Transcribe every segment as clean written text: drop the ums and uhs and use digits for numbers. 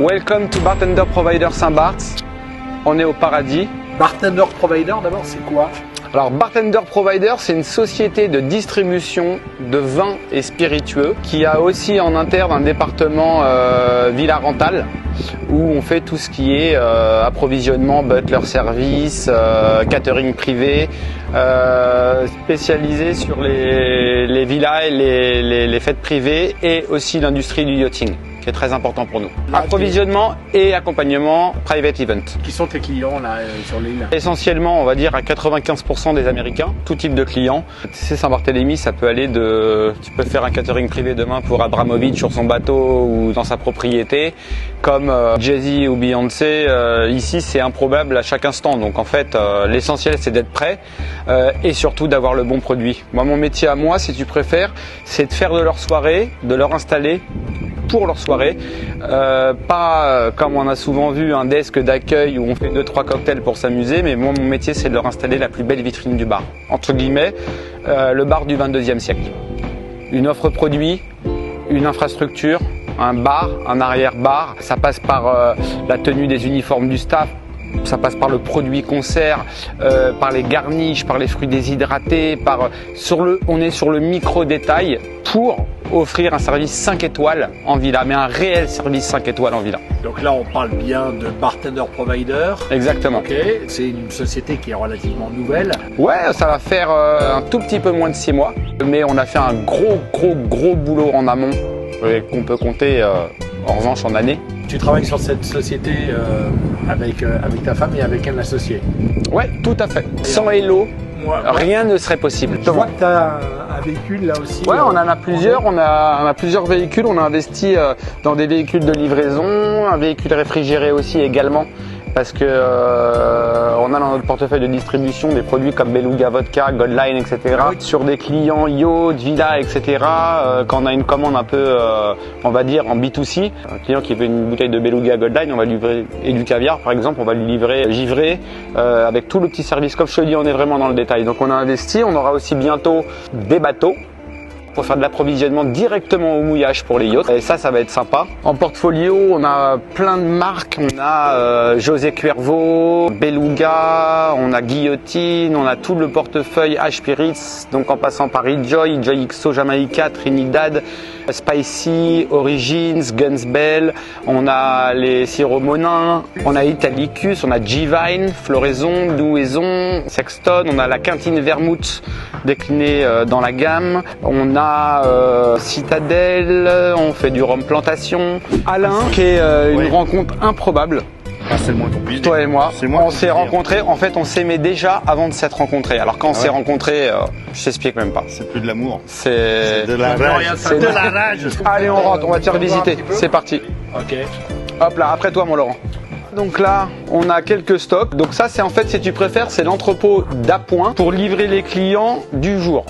Welcome to Bartender Provider Saint-Barth. On est au paradis. Bartender Provider, d'abord, c'est quoi? Alors Bartender Provider, c'est une société de distribution de vins et spiritueux qui a aussi en interne un département Villa Rental où on fait tout ce qui est approvisionnement, butler service, catering privé, spécialisé sur les villas et les fêtes privées et aussi l'industrie du yachting, qui est très important pour nous. Approvisionnement et accompagnement private event. Qui sont tes clients là sur l'île? Essentiellement, on va dire à 95% des Américains, tout type de clients. Tu sais, Saint-Barthélemy, ça peut aller de... Tu peux faire un catering privé demain pour Abramovich sur son bateau ou dans sa propriété, comme Jay-Z ou Beyoncé. Ici, c'est improbable à chaque instant. Donc en fait, l'essentiel, c'est d'être prêt et surtout d'avoir le bon produit. Moi, mon métier à moi, si tu préfères, c'est de faire de leur soirée, de leur installer pour leur soirée, pas comme on a souvent vu un desk d'accueil où on fait 2-3 cocktails pour s'amuser, mais moi mon métier c'est de leur installer la plus belle vitrine du bar, entre guillemets, le bar du 22e siècle. Une offre produit, une infrastructure, un bar, un arrière-bar, ça passe par la tenue des uniformes du staff, ça passe par le produit concert, par les garnishes, par les fruits déshydratés, on est sur le micro-détail pour offrir un service 5 étoiles en villa, mais un réel service 5 étoiles en villa. Donc là, on parle bien de Bartender Provider. Exactement. Ok, c'est une société qui est relativement nouvelle. Ouais, ça va faire un tout petit peu moins de 6 mois, mais on a fait un gros boulot en amont qu'on peut compter en revanche en année. Tu travailles sur cette société avec ta femme et avec un associé? Ouais, tout à fait. Sans Hello, rien ne serait possible. Je vois que tu as un véhicule là aussi. Ouais, on en a plusieurs. On a plusieurs véhicules. On a investi dans des véhicules de livraison, un véhicule réfrigéré aussi également. Parce que on a dans notre portefeuille de distribution des produits comme Beluga Vodka, Godline, etc. Sur des clients yacht, villa, etc. Quand on a une commande un peu, on va dire en B2C, un client qui veut une bouteille de Beluga Godline, on va lui livrer, et du caviar par exemple, on va lui livrer givré avec tout le petit service. Comme je te dis, on est vraiment dans le détail. Donc on a investi, on aura aussi bientôt des bateaux pour faire de l'approvisionnement directement au mouillage pour les yachts. Et ça va être sympa. En portfolio, on a plein de marques. On a José Cuervo, Beluga, on a Guillotine, on a tout le portefeuille H-Spirits, donc en passant par Enjoy XO Jamaica, Trinidad, Spicy, Origins, Gunsbell, on a les sirops Monin, on a Italicus, on a G-Vine, Floraison, Douaison, Sexton, on a la Quintine Vermouth déclinée dans la gamme, on a Citadel, on fait du rhum plantation. Alain, qui est une rencontre improbable. Ah, c'est le moins qu'on puisse dire. Toi et moi, On on s'est rencontrés, en fait on s'aimait déjà avant de s'être rencontrés. Alors quand on s'est rencontrés, je t'explique même pas. C'est plus de l'amour. C'est de la rage. C'est de la rage. Allez, on rentre, on va te faire visiter. C'est parti. Ok. Hop là, après toi mon Laurent. Donc là, on a quelques stocks. Donc ça, c'est en fait, si tu préfères, c'est l'entrepôt d'appoint pour livrer les clients du jour.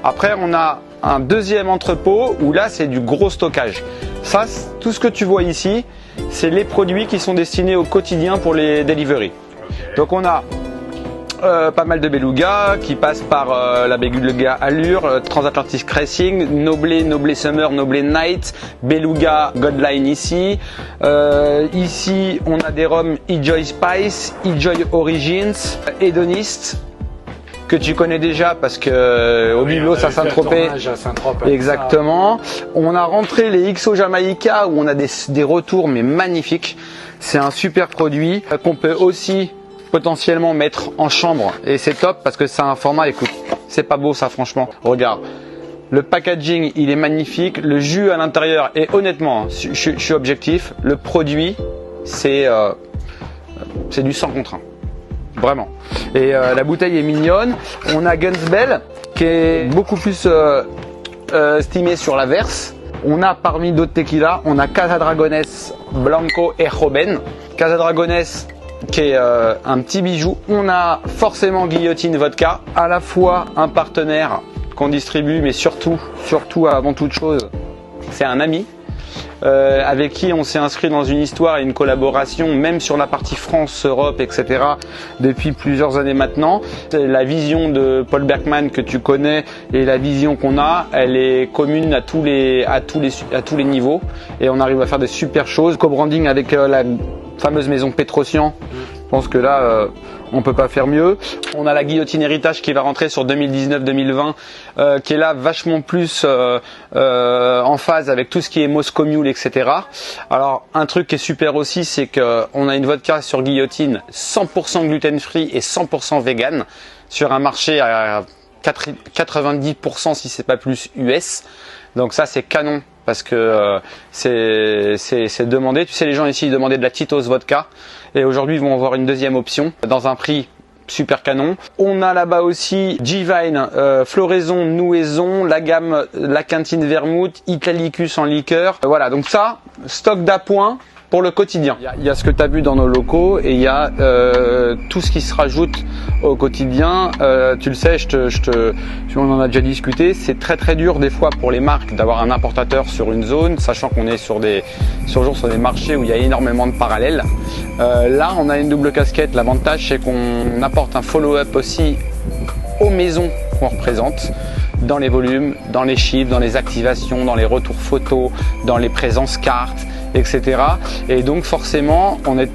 Après, on a un deuxième entrepôt où là, c'est du gros stockage. Ça, tout ce que tu vois ici, c'est les produits qui sont destinés au quotidien pour les deliveries. Donc on a pas mal de Beluga qui passent par la Beluga Allure, Transatlantic Racing, Noblé Summer, Noblé Night, Beluga Godline ici. Ici, on a des rhums Enjoy Spice, Enjoy Origins, Hedonist, que tu connais déjà parce que au bibelot ça Saint-Tropez. Exactement. On a rentré les XO Jamaica où on a des retours mais magnifiques. C'est un super produit qu'on peut aussi potentiellement mettre en chambre et c'est top parce que c'est un format, écoute, c'est pas beau ça franchement. Regarde. Le packaging, il est magnifique, le jus à l'intérieur et honnêtement, je suis objectif, le produit c'est du 100 contre 1. Vraiment. Et la bouteille est mignonne. On a Gunsbell qui est beaucoup plus estimé sur la verse. On a parmi d'autres tequilas, on a Casa Dragones Blanco et Joven. Casa Dragones qui est un petit bijou. On a forcément Guillotine Vodka, à la fois un partenaire qu'on distribue, mais surtout avant toute chose, c'est un ami. avec qui on s'est inscrit dans une histoire et une collaboration, même sur la partie France, Europe, etc. depuis plusieurs années maintenant. La vision de Paul Berkman que tu connais et la vision qu'on a, elle est commune à tous les niveaux et on arrive à faire des super choses. Co-branding avec la fameuse maison Petrosian. Je pense que là, on peut pas faire mieux. On a la guillotine héritage qui va rentrer sur 2019-2020, qui est là vachement plus en phase avec tout ce qui est Moscow Mule, etc. Alors, un truc qui est super aussi, c'est que on a une vodka sur guillotine 100% gluten-free et 100% vegan sur un marché à 90% si c'est pas plus US. Donc ça, c'est canon. Parce que c'est demandé. Tu sais, les gens ici ils demandaient de la Tito's vodka et aujourd'hui ils vont avoir une deuxième option dans un prix super canon. On a là-bas aussi G-Vine, floraison, nouaison, la gamme La Quintine Vermouth, Italicus en liqueur. Voilà, donc ça, stock d'appoint pour le quotidien. Il y a ce que tu as vu dans nos locaux et il y a tout ce qui se rajoute au quotidien. Tu le sais, on en a déjà discuté. C'est très dur des fois pour les marques d'avoir un importateur sur une zone, sachant qu'on est sur des marchés où il y a énormément de parallèles. Là, on a une double casquette. L'avantage, c'est qu'on apporte un follow-up aussi aux maisons qu'on représente, dans les volumes, dans les chiffres, dans les activations, dans les retours photos, dans les présences cartes, etc. Et donc forcément, on est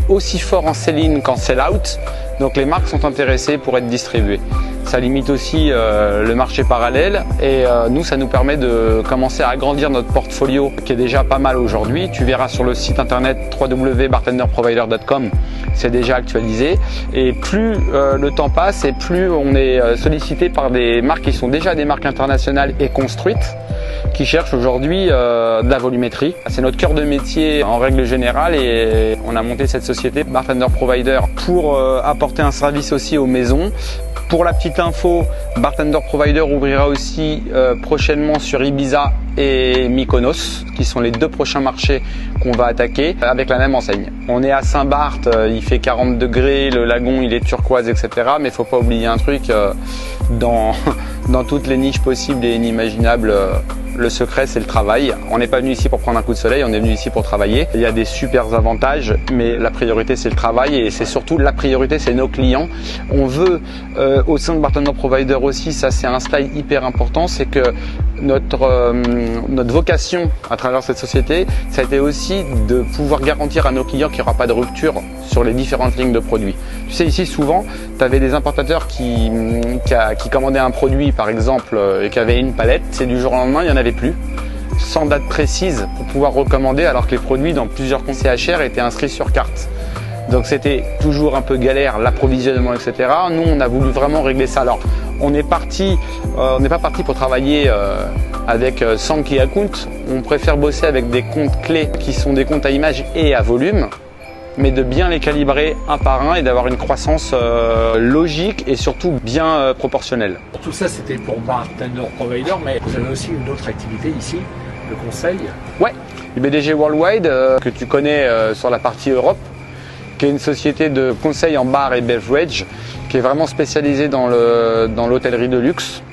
aussi fort en sell-in qu'en sell-out. Donc les marques sont intéressées pour être distribuées. Ça limite aussi le marché parallèle et nous, ça nous permet de commencer à agrandir notre portfolio qui est déjà pas mal aujourd'hui. Tu verras sur le site internet www.bartenderprovider.com, c'est déjà actualisé. Et plus le temps passe et plus on est sollicité par des marques qui sont déjà des marques internationales et construites, qui cherchent aujourd'hui de la volumétrie. C'est notre cœur de métier en règle générale et on a monté cette société Bartender Provider pour apporter un service aussi aux maisons. Pour la petite info, Bartender Provider ouvrira aussi prochainement sur Ibiza et Mykonos, qui sont les deux prochains marchés qu'on va attaquer avec la même enseigne. On est à Saint-Barth, il fait 40 degrés, le lagon il est turquoise, etc. Mais il faut pas oublier un truc, dans toutes les niches possibles et inimaginables, le secret c'est le travail. On n'est pas venu ici pour prendre un coup de soleil, on est venu ici pour travailler. Il y a des super avantages, mais la priorité c'est le travail et c'est surtout la priorité c'est nos clients. On veut au sein de Bartender Provider aussi, ça c'est un slide hyper important, c'est que notre vocation à travers cette société, ça a été aussi de pouvoir garantir à nos clients qu'il n'y aura pas de rupture sur les différentes lignes de produits. Tu sais, ici souvent, tu avais des importateurs qui commandaient un produit par exemple et qui avaient une palette, c'est du jour au lendemain, il n'y en avait plus, sans date précise pour pouvoir recommander alors que les produits dans plusieurs comptes CHR étaient inscrits sur carte. Donc c'était toujours un peu galère, l'approvisionnement, etc. Nous, on a voulu vraiment régler ça. Alors, on n'est pas parti pour travailler avec 100 key accounts. On préfère bosser avec des comptes clés qui sont des comptes à image et à volume, mais de bien les calibrer un par un et d'avoir une croissance logique et surtout bien proportionnelle. Tout ça, c'était pour Bartender Provider, mais vous avez aussi une autre activité ici, le conseil. Ouais, le BDG Worldwide, que tu connais sur la partie Europe, qui est une société de conseil en bar et beverage, qui est vraiment spécialisée dans l'hôtellerie de luxe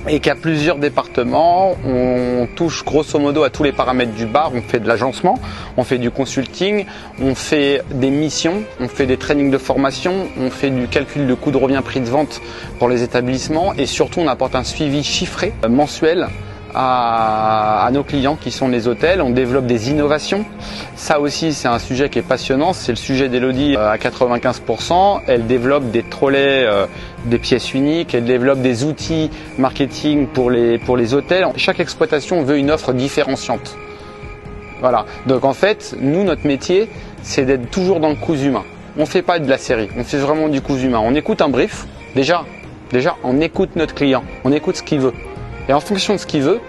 et qui a plusieurs départements. On touche grosso modo à tous les paramètres du bar. On fait de l'agencement, on fait du consulting, on fait des missions, on fait des trainings de formation, on fait du calcul de coût de revient prix de vente pour les établissements et surtout on apporte un suivi chiffré mensuel à nos clients qui sont les hôtels. On développe des innovations. Ça aussi, c'est un sujet qui est passionnant. C'est le sujet d'Elodie à 95%. Elle développe des trolleys, des pièces uniques. Elle développe des outils marketing pour les hôtels. Chaque exploitation veut une offre différenciante. Voilà. Donc en fait, nous, notre métier, c'est d'être toujours dans le cousu humain. On fait pas de la série. On fait vraiment du cousu humain. On écoute un brief. Déjà, on écoute notre client. On écoute ce qu'il veut. Et en fonction de ce qu'il veut,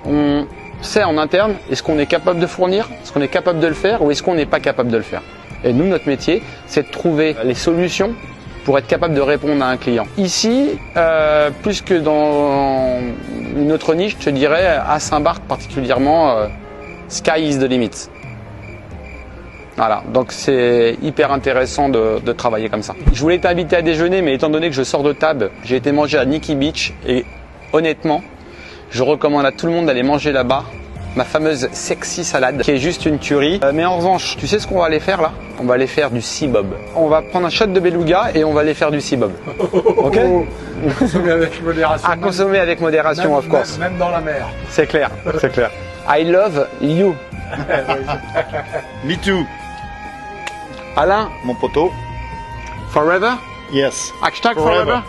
on sait en interne, est-ce qu'on est capable de fournir, est-ce qu'on est capable de le faire ou est-ce qu'on n'est pas capable de le faire. Et nous, notre métier, c'est de trouver les solutions pour être capable de répondre à un client. Ici, plus que dans une autre niche, je te dirais, à Saint-Barth particulièrement, sky is the limit. Voilà, donc c'est hyper intéressant de travailler comme ça. Je voulais t'inviter à déjeuner, mais étant donné que je sors de table, j'ai été manger à Nikki Beach et honnêtement, je recommande à tout le monde d'aller manger là-bas ma fameuse sexy salade, qui est juste une tuerie. Mais en revanche, tu sais ce qu'on va aller faire là? On va aller faire du sea bob. On va prendre un shot de beluga et on va aller faire du sea bob. Ok? Consommer avec modération. À consommer avec modération, of course. Même dans la mer. C'est clair, c'est clair. I love you. Me too, Alain, mon poteau. forever? Yes. Hashtag Forever. forever?